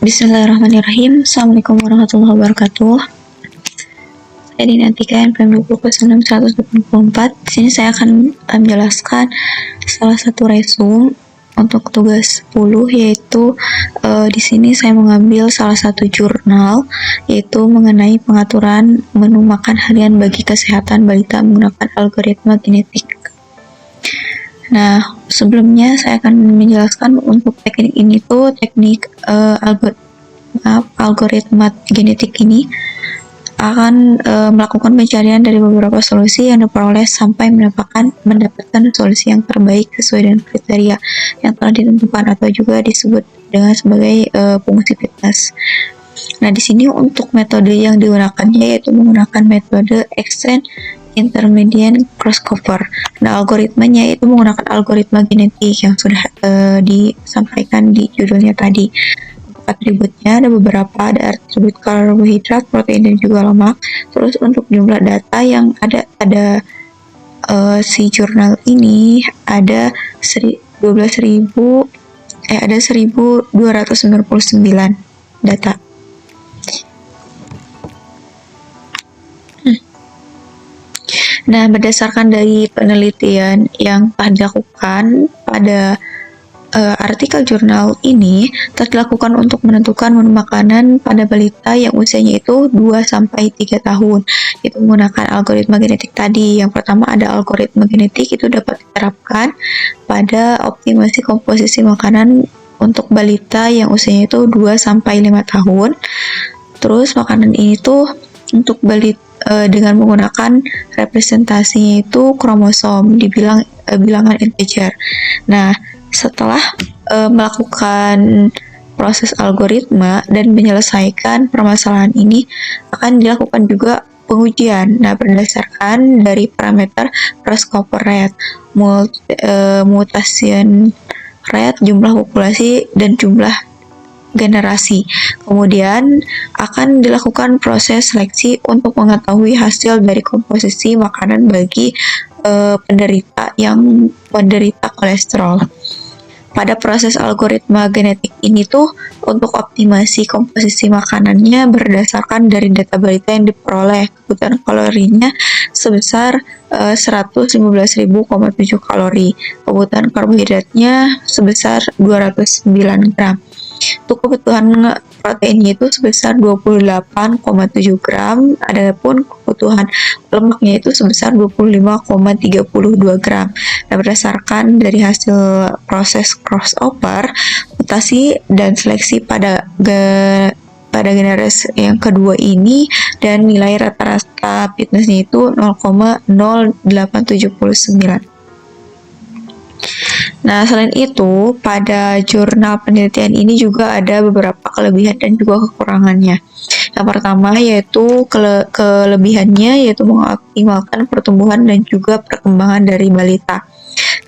Bismillahirrahmanirrahim. Assalamualaikum warahmatullahi wabarakatuh. Saya Dinantika NPM 20/124. Di sini saya akan menjelaskan salah satu resume untuk tugas 10, yaitu di sini saya mengambil salah satu jurnal, yaitu mengenai pengaturan menu makan harian bagi kesehatan balita menggunakan algoritma genetik. Nah, sebelumnya saya akan menjelaskan untuk teknik ini tuh teknik algoritma genetik ini akan melakukan pencarian dari beberapa solusi yang diperoleh sampai mendapatkan solusi yang terbaik sesuai dengan kriteria yang telah ditentukan atau juga disebut dengan sebagai fungsi fitness. Nah, di sini untuk metode yang digunakannya yaitu menggunakan metode extend intermediate crossover. Nah, algoritmanya itu menggunakan algoritma genetik yang sudah disampaikan di judulnya tadi. Atributnya ada beberapa, ada atribut karbohidrat, protein, dan juga lemak. Terus untuk jumlah data yang ada si jurnal ini ada 12.299 data. Nah, berdasarkan dari penelitian yang telah dilakukan pada artikel jurnal ini telah dilakukan untuk menentukan menu makanan pada balita yang usianya itu 2-3 tahun. Itu menggunakan algoritma genetik tadi. Yang pertama ada algoritma genetik, itu dapat diterapkan pada optimasi komposisi makanan untuk balita yang usianya itu 2-5 tahun. Terus makanan ini tuh untuk balita dengan menggunakan representasinya itu kromosom dibilang bilangan integer. Nah, setelah melakukan proses algoritma dan menyelesaikan permasalahan ini akan dilakukan juga pengujian. Nah, berdasarkan dari parameter crossover rate, mutation rate, jumlah populasi, dan jumlah generasi. Kemudian akan dilakukan proses seleksi untuk mengetahui hasil dari komposisi makanan bagi penderita yang menderita kolesterol. Pada proses algoritma genetik ini tuh untuk optimasi komposisi makanannya berdasarkan dari data balita yang diperoleh, kebutuhan kalorinya sebesar 115.000,7 kalori, kebutuhan karbohidratnya sebesar 209 gram. Untuk kebutuhan proteinnya itu sebesar 28,7 gram, adapun kebutuhan lemaknya itu sebesar 25,32 gram. Nah, berdasarkan dari hasil proses crossover, mutasi dan seleksi pada generasi yang kedua ini dan nilai rata-rata fitnessnya itu 0,0879. Nah, selain itu, pada jurnal penelitian ini juga ada beberapa kelebihan dan juga kekurangannya. Yang pertama yaitu kelebihannya yaitu mengoptimalkan pertumbuhan dan juga perkembangan dari balita.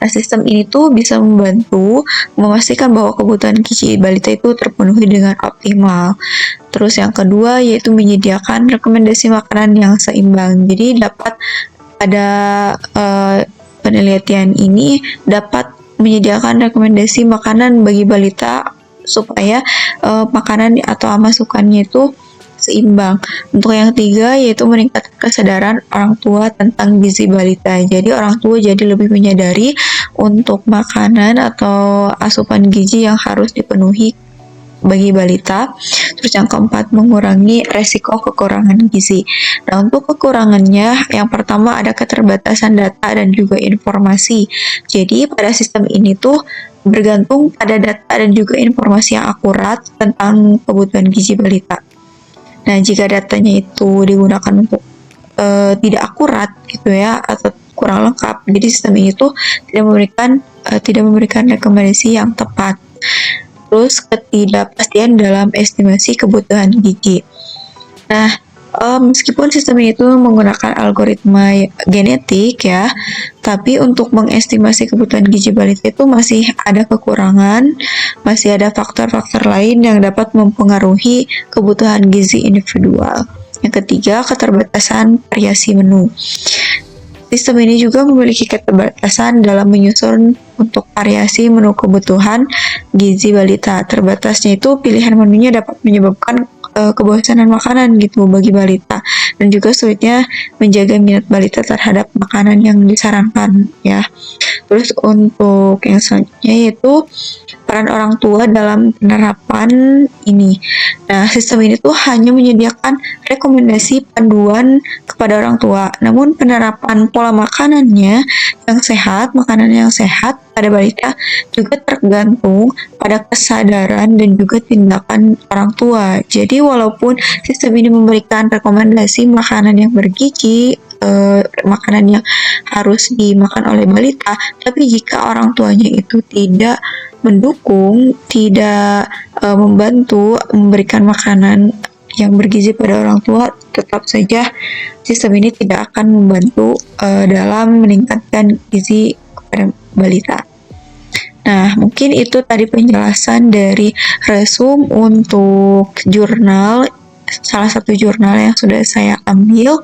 Nah, sistem ini tuh bisa membantu memastikan bahwa kebutuhan gizi balita itu terpenuhi dengan optimal. Terus yang kedua yaitu menyediakan rekomendasi makanan yang seimbang. Jadi dapat pada penelitian ini dapat menyediakan rekomendasi makanan bagi balita supaya makanan atau masukannya itu seimbang. Untuk yang ketiga yaitu meningkatkan kesadaran orang tua tentang gizi balita. Jadi orang tua jadi lebih menyadari untuk makanan atau asupan gizi yang harus dipenuhi bagi balita. Terus yang keempat, mengurangi resiko kekurangan gizi. Nah, untuk kekurangannya yang pertama ada keterbatasan data dan juga informasi. Jadi pada sistem ini tuh bergantung pada data dan juga informasi yang akurat tentang kebutuhan gizi balita. Nah, jika datanya itu digunakan untuk tidak akurat gitu ya atau kurang lengkap, jadi sistem ini tuh tidak memberikan rekomendasi yang tepat. Terus ketidakpastian dalam estimasi kebutuhan gizi. Nah, meskipun sistem itu menggunakan algoritma genetik ya, tapi untuk mengestimasi kebutuhan gizi balita itu masih ada kekurangan, masih ada faktor-faktor lain yang dapat mempengaruhi kebutuhan gizi individual. Yang ketiga, keterbatasan variasi menu. Sistem ini juga memiliki keterbatasan dalam menyusun untuk variasi menu kebutuhan gizi balita. Terbatasnya itu pilihan menunya dapat menyebabkan kebosanan makanan gitu bagi balita, dan juga sulitnya menjaga minat balita terhadap makanan yang disarankan ya. Terus untuk yang selanjutnya yaitu peran orang tua dalam penerapan ini. Nah, sistem ini tuh hanya menyediakan rekomendasi panduan kepada orang tua, namun penerapan pola makanannya yang sehat, makanan yang sehat pada balita juga tergantung pada kesadaran dan juga tindakan orang tua. Jadi walaupun sistem ini memberikan rekomendasi makanan yang bergizi, makanan yang harus dimakan oleh balita, tapi jika orang tuanya itu tidak mendukung, tidak membantu memberikan makanan yang bergizi pada orang tua, tetap saja sistem ini tidak akan membantu dalam meningkatkan gizi kepada balita. Nah, mungkin itu tadi penjelasan dari resume untuk jurnal, salah satu jurnal yang sudah saya ambil.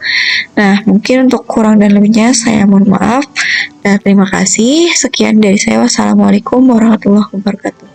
Nah, mungkin untuk kurang dan lebihnya saya mohon maaf. Nah, terima kasih. Sekian dari saya. Wassalamualaikum warahmatullahi wabarakatuh.